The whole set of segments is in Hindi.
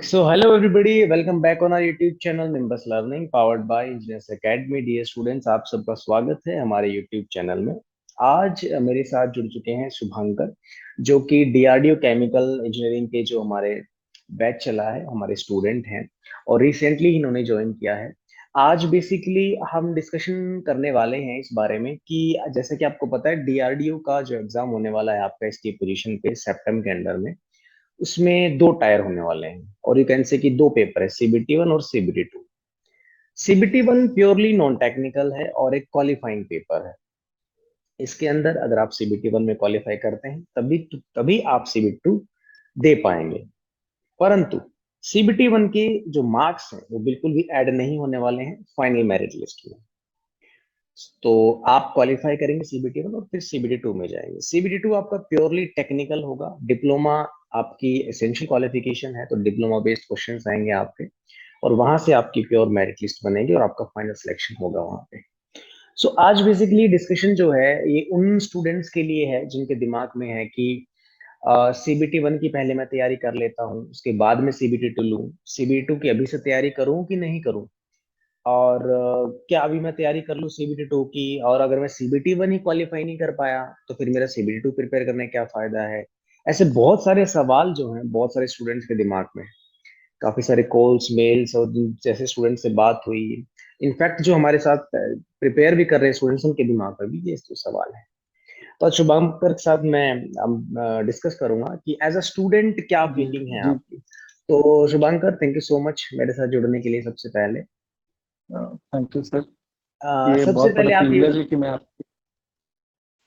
So hello everybody, welcome back on our YouTube channel Nimbus Learning powered by Engineers Academy। Dear students, आप सबका स्वागत है हमारे YouTube चैनल में। आज मेरे साथ जुड़ चुके हैं शुभांकर, जो कि डीआरडीओ केमिकल इंजीनियरिंग के जो हमारे बैच चला है, हमारे स्टूडेंट हैं और रिसेंटली इन्होंने ज्वाइन किया है। आज बेसिकली हम डिस्कशन करने वाले हैं इस बारे में कि जैसे कि आपको पता है डीआरडीओ का जो एग्जाम होने वाला है आपका एसटी पोजीशन पे सितंबर के अंडर में, उसमें दो टायर होने वाले हैं और यू कैन से कि दो पेपर है, सीबीटी वन और CBT two. CBT one purely non technical है और एक क्वालिफाइंग पेपर है। इसके अंदर अगर आप सीबीटी वन में क्वालिफाई करते हैं तभी आप सीबीटी टू दे पाएंगे। परंतु सीबीटी वन के जो मार्क्स हैं वो बिल्कुल भी ऐड नहीं होने वाले हैं फाइनल मेरिट लिस्ट में। तो आप क्वालिफाई करेंगे सीबीटी वन और फिर सीबीटी टू में जाएंगे। सीबीटी टू आपका प्योरली टेक्निकल होगा, डिप्लोमा आपकी एसेंशियल क्वालिफिकेशन है तो डिप्लोमा बेस्ड क्वेश्चंस आएंगे आपके और वहां से आपकी प्योर मेरिट लिस्ट बनेगी और आपका फाइनल सिलेक्शन होगा वहां पे। सो आज बेसिकली डिस्कशन जो है ये उन स्टूडेंट्स के लिए है जिनके दिमाग में है कि सीबीटी वन की पहले मैं तैयारी कर लेता हूँ, उसके बाद में सीबीटी टू लूँ, सीबीटी टू की अभी से तैयारी करूँ कि नहीं करूँ, और क्या अभी मैं तैयारी कर लूँ सीबीटी टू की, और अगर मैं सीबीटी वन ही क्वालिफाई नहीं कर पाया तो फिर मेरा सीबीटी टू प्रिपेयर करने का क्या फायदा है। ऐसे बहुत सारे सवाल जो हैं बहुत सारे स्टूडेंट्स के दिमाग में, काफी सारे कॉल्स मेल्स और जैसे स्टूडेंट से बात हुई, इनफैक्ट जो हमारे साथ प्रिपेयर भी कर रहे हैं स्टूडेंट्स उनके दिमाग में भी ये जो सवाल है। तो आज शुभंकर के साथ मैं डिस्कस करूंगा कि एज अ स्टूडेंट क्या जी फीलिंग है जी। आपकी। तो शुभंकर, थैंक यू सो मच मेरे साथ जुड़ने के लिए सबसे पहले। Thank you sir. ये सबसे बहुत बड़ा पहले आप ये, प्रिविलेज है कि मैं आप।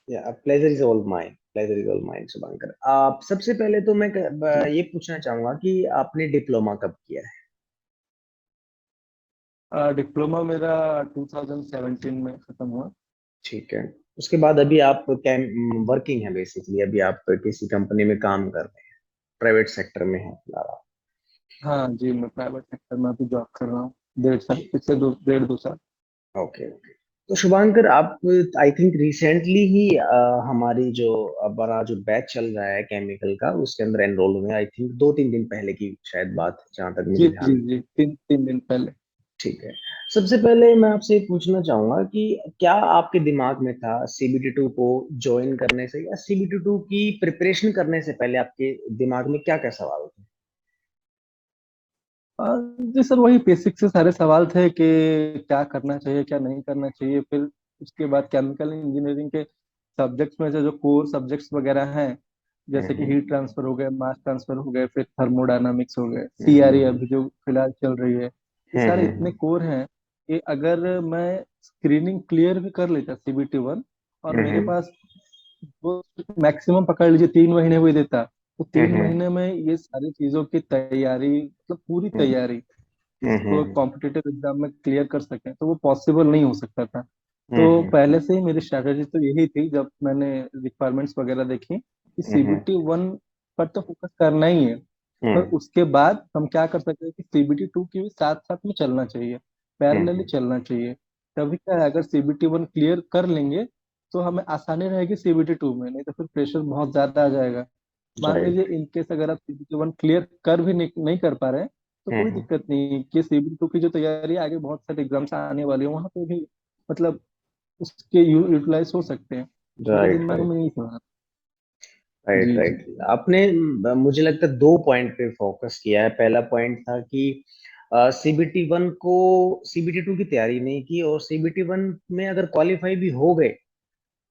Pleasure is all mine, pleasure is all mine Shubhankar. आप सबसे पहले तो जी। ये पूछना चाहूंगा कि आपने डिप्लोमा कब किया है। डिप्लोमा मेरा 2017 में खत्म हुआ। ठीक है, उसके बाद अभी आप वर्किंग है बेसिकली, अभी आप किसी कंपनी में काम कर रहे हैं, प्राइवेट सेक्टर में है फिलहाल आप। हाँ जी, मैं प्राइवेट सेक्टर में अभी जॉब कर रहा हूँ। 1.5 साल, पिछले 1.5 2 साल। Okay okay. तो शुभांकर, आप आई थिंक रिसेंटली ही हमारी जो हमारा जो बैच चल रहा है केमिकल का उसके अंदर एनरोल हुए, आई थिंक 2-3 दिन पहले की शायद बात, जहां तक जी मुझे जी ध्यान। जी, 3 दिन पहले। ठीक है। सबसे पहले मैं आपसे ये पूछना चाहूंगा कि क्या आपके दिमाग में था सीबीटी टू को ज्वाइन करने से या सीबीटी टू की प्रिपरेशन करने से पहले आपके दिमाग में क्या क्या सवाल थे। जी सर, वही बेसिक से सारे सवाल थे कि क्या करना चाहिए क्या नहीं करना चाहिए। फिर उसके बाद केमिकल इंजीनियरिंग के सब्जेक्ट्स में से जो कोर सब्जेक्ट्स वगैरह हैं, जैसे कि हम्म हीट ट्रांसफर हो गए, मास ट्रांसफर हो गए, फिर थर्मोडायनामिक्स हो गए, सीआरई हम्म अभी जो फिलहाल चल रही है, ये हम्म सारे इतने हम्म कोर हैं कि अगर मैं स्क्रीनिंग क्लियर भी कर लेता सीबीटी वन, और मेरे हम्म पास वो मैक्सिमम पकड़ लीजिए 3 महीने भी देता, तो तीन हम्म महीने में ये सारी चीजों की तैयारी, मतलब पूरी हम्म तैयारी इसको हम्म कॉम्पिटिटिव एग्जाम में क्लियर कर सकें, तो वो पॉसिबल नहीं हो सकता था। तो हम्म पहले से ही मेरी स्ट्रैटेजी तो यही थी, जब मैंने रिक्वायरमेंट्स वगैरह देखी, कि हम्म सीबीटी वन पर तो फोकस करना ही है, पर हम्म उसके बाद हम क्या कर सकते हैं कि सीबीटी टू की भी साथ साथ में चलना चाहिए, पैरेलली हम्म चलना चाहिए। तभी क्या है, अगर सीबीटी वन क्लियर कर लेंगे तो हमें आसानी रहेगी सीबीटी टू में, नहीं तो फिर प्रेशर बहुत ज्यादा आ जाएगा। मान लीजिए राइट। इन केस अगर आप सीबीटी वन क्लियर कर भी नहीं कर पा रहे हैं, तो कोई हम्म दिक्कत नहीं कि सीबीटी टू की जो तैयारी है, आगे बहुत सारे एग्जाम्स आने वाले हैं, वहां पे भी मतलब उसके यूटिलाइज हो सकते हैं। मेरे राइट दिमाग राइट में यही था। राइट जी जी। राइट। आपने मुझे लगता है दो पॉइंट पे फोकस किया है। पहला पॉइंट था कि सीबीटी वन को सीबीटी टू की तैयारी नहीं की, और सीबीटी वन में अगर क्वालिफाई भी हो गए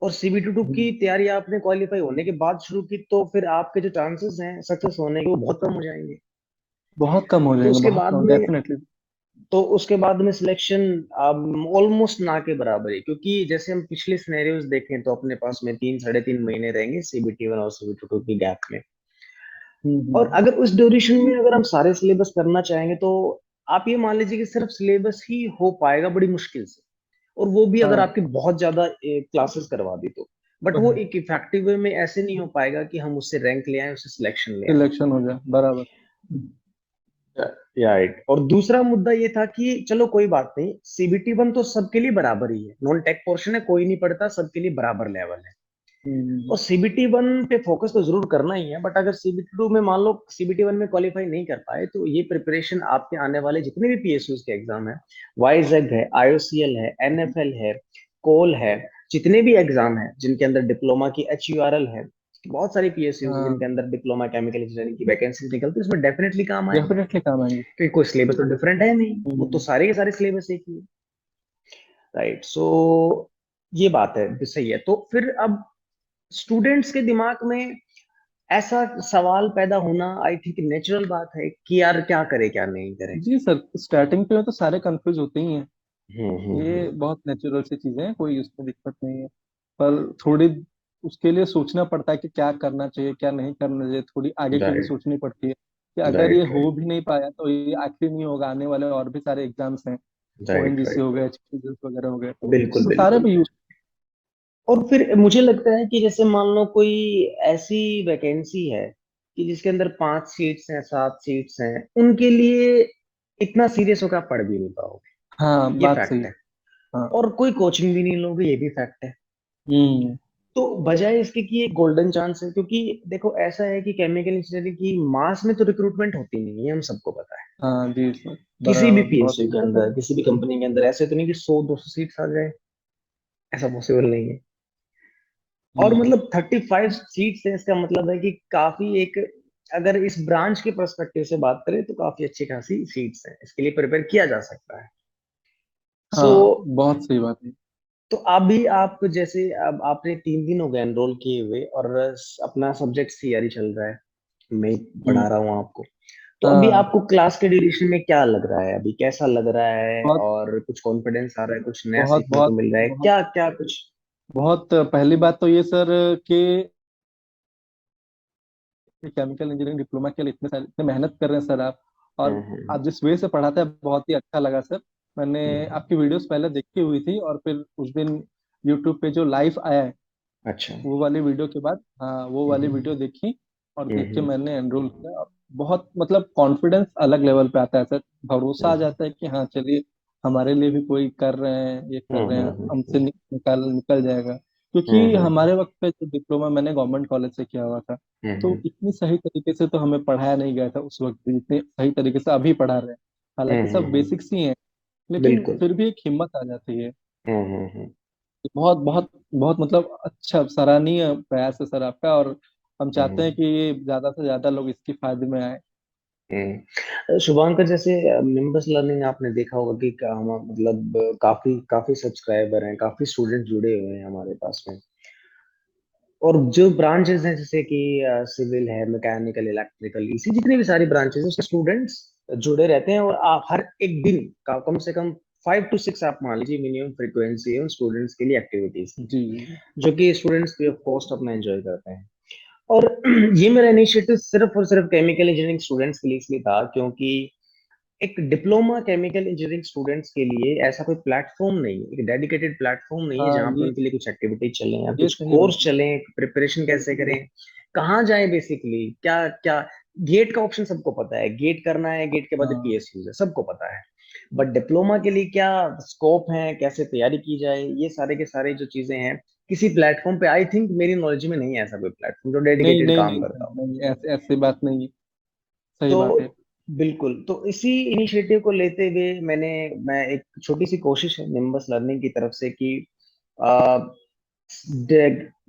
और सीबीटी टू हम्म, की तैयारी आपने क्वालिफाई होने के बाद शुरू की तो फिर आपके जो चांसेस हैं सक्सेस होने के वो बहुत कम हो जाएंगे। बहुत कम हो तो जाएंगे, उसके बहुत बाद कम में डेफिनेटली। सिलेक्शन ऑलमोस्ट ना के बराबर है, क्योंकि जैसे हम पिछले सिनेरियोज देखें तो अपने पास में 3-3.5 महीने रहेंगे सीबीटी वन और सीबीटी टू की गैप में। और हम्म। अगर उस ड्यूरेशन में अगर हम सारे सिलेबस करना चाहेंगे तो आप ये मान लीजिए कि सिर्फ सिलेबस ही हो पाएगा बड़ी मुश्किल से, और वो भी अगर हाँ, आपकी बहुत ज्यादा क्लासेस करवा दी तो। बट तो वो है, एक इफेक्टिव वे में ऐसे नहीं हो पाएगा कि हम उससे रैंक ले आए, उससे सिलेक्शन ले आए। सिलेक्शन हो जाए बराबर। राइट। और दूसरा मुद्दा ये था कि चलो कोई बात नहीं, सीबीटी वन तो सबके लिए बराबर ही है, नॉन टेक पोर्शन है, कोई नहीं पढ़ता, सबके लिए बराबर लेवल है। और सीबीटी वन पे फोकस तो जरूर करना ही है, बट अगर सीबीटी टू में मान लो सीबीटी वन में क्वालिफाई नहीं कर पाए, तो ये प्रिपरेशन आपके आने वाले जितने भी पीएसयूज के एग्जाम है, वाइजेग है, आईओसीएल है, एनएफएल है, कोल है, जितने भी एग्जाम है जिनके अंदर डिप्लोमा की एचयूआरएल है, बहुत सारी पीएसयूज है हाँ, जिनके अंदर डिप्लोमा केमिकल इंजीनियरिंग की वैकेंसी निकलती है, उसमें डेफिनेटली काम आएगा। डेफिनेटली काम आएंगे। क्योंकि कोई सिलेबस तो डिफरेंट है नहीं, वो तो हम्म, सारे के सारे सिलेबस एक ही है। राइट, सो ये बात है, सही है। तो फिर अब स्टूडेंट्स के दिमाग में ऐसा सवाल पैदा होना आई थिंक नेचुरल बात है कि यार क्या करे क्या नहीं करे। जी सर, स्टार्टिंग पे तो सारे कंफ्यूज होते ही हैं। हम्म। ये बहुत नेचुरल सी चीजें हैं, कोई उसमें दिक्कत नहीं है। पर थोड़ी उसके लिए सोचना पड़ता है कि क्या करना चाहिए क्या नहीं करना चाहिए, थोड़ी आगे की भी राइट सोचनी पड़ती है कि अगर ये राइट हो राइट भी नहीं पाया तो ये आखिर नहीं होगा, आने वाले और भी सारे एग्जाम्स हैं। राइट ओएनजीसी राइट हो गए, एचपीसीएल वगैरह हो गए, बिल्कुल तो सारे बिल्कुल। भी यूज। और फिर मुझे लगता है कि जैसे मान लो कोई ऐसी वैकेंसी है कि जिसके अंदर 5 सीट्स हैं, 7 सीट्स हैं, उनके लिए इतना सीरियस होकर आप पढ़ भी नहीं पाओगे, हाँ, ये बात सही फैक्ट है। है। हाँ। और कोई कोचिंग भी नहीं लोगे, ये भी फैक्ट है। हम्म। तो बजाय इसके कि एक गोल्डन चांस है, क्योंकि देखो ऐसा है कि केमिकल इंजीनियरिंग की मास में तो रिक्रूटमेंट होती नहीं है, हम सबको पता है। हाँ जी सर, किसी भी बराबर, बहुत पीएसयू सही के बात है। अंदर, किसी भी कंपनी के अंदर ऐसे तो नहीं कि 100-200 सीट्स आ जाए, ऐसा पॉसिबल नहीं है। और हम्म। मतलब 35 सीट्स है, इसका मतलब है कि काफी एक, अगर इस ब्रांच के पर्सपेक्टिव से बात करें तो काफी अच्छी खासी सीट्स हैं, इसके लिए प्रिपेयर किया जा सकता है। सो हाँ, बहुत सही बात है। तो अभी आप जैसे, अब आपने 3 दिन हो गए एनरोल किए हुए और अपना सब्जेक्ट तैयारी चल रहा है, मैं हम्म। पढ़ा रहा हूँ आपको। तो अभी हाँ, आपको क्लास के ड्यूरेशन में क्या लग रहा है, अभी कैसा लग रहा है, बहुत और कुछ कॉन्फिडेंस आ रहा है, कुछ नया बहुत सीखने को बहुत मिल रहा है बहुत क्या क्या कुछ? बहुत पहली बात तो ये सर कि केमिकल इंजीनियरिंग डिप्लोमा के लिए इतने मेहनत कर रहे हैं सर आप। और हम्म आप जिस वे से पढ़ाते हैं बहुत ही अच्छा लगा सर। मैंने हम्म, आपकी वीडियोस पहले देखी हुई थी, और फिर उस दिन यूट्यूब पे जो लाइव आया है अच्छा। वो वाली वीडियो के बाद, हाँ, वो वाली हम्म वीडियो देखी और देख के हम्म मैंने एनरोल किया। और बहुत मतलब कॉन्फिडेंस अलग लेवल पे आता है सर। भरोसा आ हम्म जाता है कि हाँ चलिए, हमारे लिए भी कोई कर रहे हैं, ये कर रहे हैं, हमसे निकल निकल जाएगा। क्योंकि हम्म हमारे वक्त पे जो डिप्लोमा मैंने गवर्नमेंट कॉलेज से किया हुआ था, तो हम्म इतनी सही तरीके से तो हमें पढ़ाया नहीं गया था उस वक्त भी, जितने सही तरीके से अभी पढ़ा रहे हैं। हालांकि सब हम्म, बेसिक्स ही हैं, लेकिन बिल्कुल। फिर भी एक हिम्मत आ जाती है। हम्म। बहुत बहुत बहुत मतलब अच्छा सराहनीय प्रयास है सर आपका। और हम चाहते हैं हम्म कि ये ज्यादा से ज्यादा लोग इसके फायदे में आए। शुभांकर, जैसे निम्बस लर्निंग आपने देखा होगा कि हम मतलब काफी काफी सब्सक्राइबर हैं, काफी स्टूडेंट जुड़े हुए हैं हमारे पास में। और जो ब्रांचेस हैं जैसे कि सिविल है, मैकेनिकल, इलेक्ट्रिकल, इसी जितनी भी सारी ब्रांचेस हैं उसके स्टूडेंट्स जुड़े रहते हैं, और आप हर एक दिन का कम से कम 5 to 6 आप मान लीजिए मिनिमम फ्रीक्वेंसी है उन स्टूडेंट्स के लिए एक्टिविटीज की, जी। जो कि स्टूडेंट्स फ्री ऑफ कॉस्ट अपना एंजॉय करते हैं। और ये मेरा इनिशिएटिव सिर्फ और सिर्फ केमिकल इंजीनियरिंग स्टूडेंट्स के लिए इसलिए था क्योंकि एक डिप्लोमा केमिकल इंजीनियरिंग स्टूडेंट्स के लिए ऐसा कोई प्लेटफॉर्म नहीं है, एक डेडिकेटेड प्लेटफॉर्म नहीं है हाँ, जहाँ पे उनके लिए कुछ एक्टिविटी चलें या ये कुछ सही बात कोर्स है। चलें, प्रिपरेशन कैसे करें, कहाँ जाएं, बेसिकली क्या क्या। गेट का ऑप्शन सबको पता है, गेट करना है, गेट के बाद हाँ, पीएसयू है, सबको पता है। बट डिप्लोमा के लिए क्या स्कोप है, कैसे तैयारी की जाए, ये सारे के सारे जो चीजें हैं, किसी प्लेटफॉर्म पे आई थिंक मेरी नॉलेज में नहीं है ऐसा कोई प्लेटफॉर्म जो नहीं डेडिकेटेड नहीं काम नहीं करता सर, हो। नहीं, ऐसे ऐसी बात नहीं। सही तो बात है। बिल्कुल, तो इसी इनिशिएटिव को लेते हुए मैं एक छोटी सी कोशिश है निम्बस लर्निंग की तरफ से कि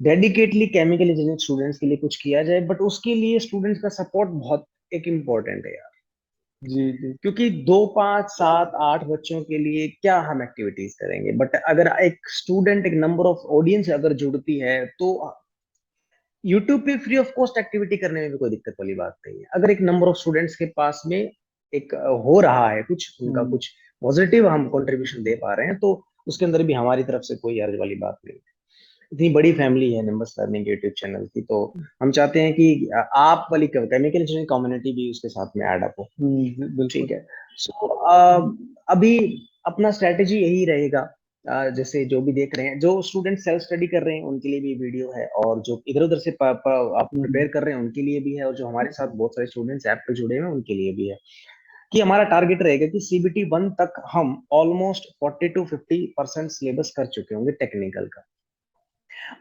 डेडिकेटली केमिकल इंजीनियरिंग स्टूडेंट्स के लिए कुछ किया जाए, बट उसके लिए स्टूडेंट्स का सपोर्ट बहुत एक इम्पोर्टेंट है यार। जी जी। क्योंकि 2, 5, 7, 8 बच्चों के लिए क्या हम एक्टिविटीज करेंगे, बट अगर एक स्टूडेंट, एक नंबर ऑफ ऑडियंस अगर जुड़ती है, तो यूट्यूब पे फ्री ऑफ कॉस्ट एक्टिविटी करने में भी कोई दिक्कत वाली बात नहीं है, अगर एक नंबर ऑफ स्टूडेंट्स के पास में एक हो रहा है कुछ, उनका हम्म। कुछ पॉजिटिव हम कंट्रीब्यूशन दे पा रहे हैं, तो उसके अंदर भी हमारी तरफ से कोई हर्ज वाली बात नहीं है। इतनी बड़ी फैमिली है निम्बस लर्निंग यूट्यूब चैनल की, तो हम चाहते हैं कि आप वाली केमिकल इंजीनियरिंग कम्युनिटी भी उसके साथ में ऐड अप हो। ठीक बिल्कुल। है। सो अभी अपना स्ट्रेटेजी यही रहेगा। जैसे जो भी देख रहे हैं, जो स्टूडेंट सेल्फ स्टडी कर रहे हैं उनके लिए भी वीडियो है, और जो इधर उधर से आप हम्म। प्रिपेयर कर रहे हैं उनके लिए भी है, और जो हमारे साथ बहुत सारे स्टूडेंट्स ऐप पे जुड़े हुए हैं उनके लिए भी है, कि हमारा टारगेट रहेगा कि सीबीटी वन तक हम ऑलमोस्ट 40 to 50% सिलेबस कर चुके होंगे टेक्निकल का।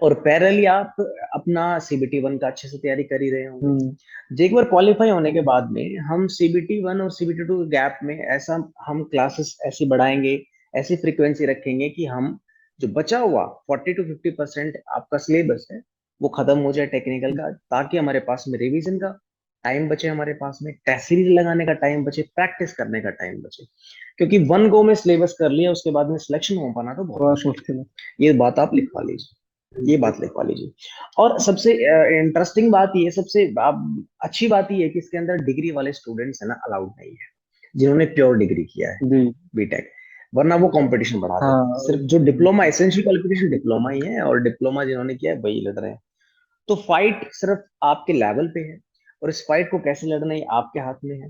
और पैरेलली आप अपना सीबीटी 1 का अच्छे से तैयारी कर ही रहे होंगे। हम्म। एक बार क्वालिफाई होने के बाद में हम सीबीटी 1 और सीबीटी 2 गैप में ऐसा हम क्लासेस ऐसी बढ़ाएंगे, ऐसी फ्रीक्वेंसी रखेंगे कि हम जो बचा हुआ 40 to 50% आपका सिलेबस है वो खत्म हो जाए टेक्निकल का, ताकि हमारे पास में रिवीजन का टाइम बचे, हमारे पास में टेस्ट सीरीज लगाने का टाइम बचे, प्रैक्टिस करने का टाइम बचे। क्योंकि वन गो में सिलेबस कर लिया उसके बाद में सिलेक्शन हो पाना तो बहुत बहुत मुश्किल मुश्किल है। है। ये बात आप लिखवा लीजिए, ये बात लिखवा लीजिए। और सबसे इंटरेस्टिंग बात ये, सबसे अच्छी बात ये है कि इसके अंदर डिग्री वाले स्टूडेंट्स है ना अलाउड नहीं है, जिन्होंने प्योर डिग्री किया है जी। बीटेक, वरना वो कंपटीशन बढ़ा देते हैं। हाँ। सिर्फ जो डिप्लोमा, एसेंशियल क्वालिफिकेशन डिप्लोमा ही है, और डिप्लोमा जिन्होंने किया है वही लड़ रहे हैं। तो फाइट सिर्फ आपके लेवल पे है, और इस फाइट को कैसे लड़ना है आपके हाथ में है।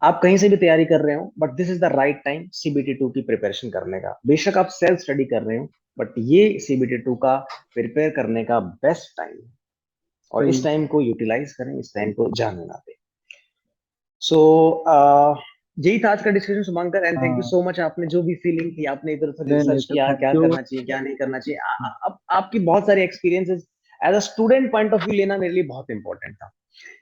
आप कहीं से भी तैयारी कर रहे हो, but this is the right time CBT 2 की प्रिपरेशन करने का। बेशक आप सेल्फ स्टडी कर रहे हो, बट ये सीबीटी 2 का प्रिपेयर करने का बेस्ट टाइम है, और इस टाइम को यूटिलाइज करें, इस टाइम को जाने ना दें। सो यही था आज का discussion Shubhankar, and thank you हाँ। So much. आपने जो भी फीलिंग थी, आपने इधर उधर नहीं नहीं रिसर्च सर, किया, थैंक क्या यू। करना चाहिए क्या नहीं करना चाहिए, अब आपकी बहुत सारी experiences as a student point of view लेना मेरे लिए बहुत इंपॉर्टेंट था।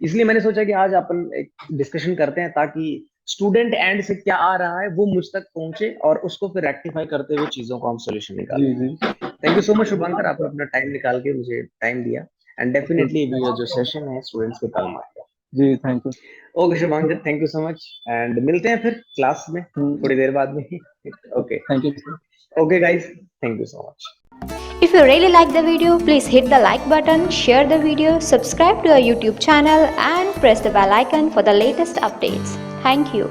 इसलिए मैंने सोचा कि आज अपन एक डिस्कशन करते हैं, ताकि स्टूडेंट एंड से क्या आ रहा है वो मुझ तक पहुंचे, और उसको फिर रेक्टिफाई करते हुए चीजों को हम सोल्यूशन निकालें। जी जी। Thank you so much Shubhankar, आपने अपना टाइम निकाल के मुझे टाइम दिया, एंड डेफिनेटली जो सेशन है स्टूडेंट्स के काम आएगा। जी thank you. Okay Shubhankar, thank you so much, and मिलते हैं फिर क्लास में थोड़ी देर बाद में। Okay thank you sir. Okay guys, thank you so much. If you really like the video, please hit the like button, share the video, subscribe to our YouTube channel and press the bell icon for the latest updates. Thank you.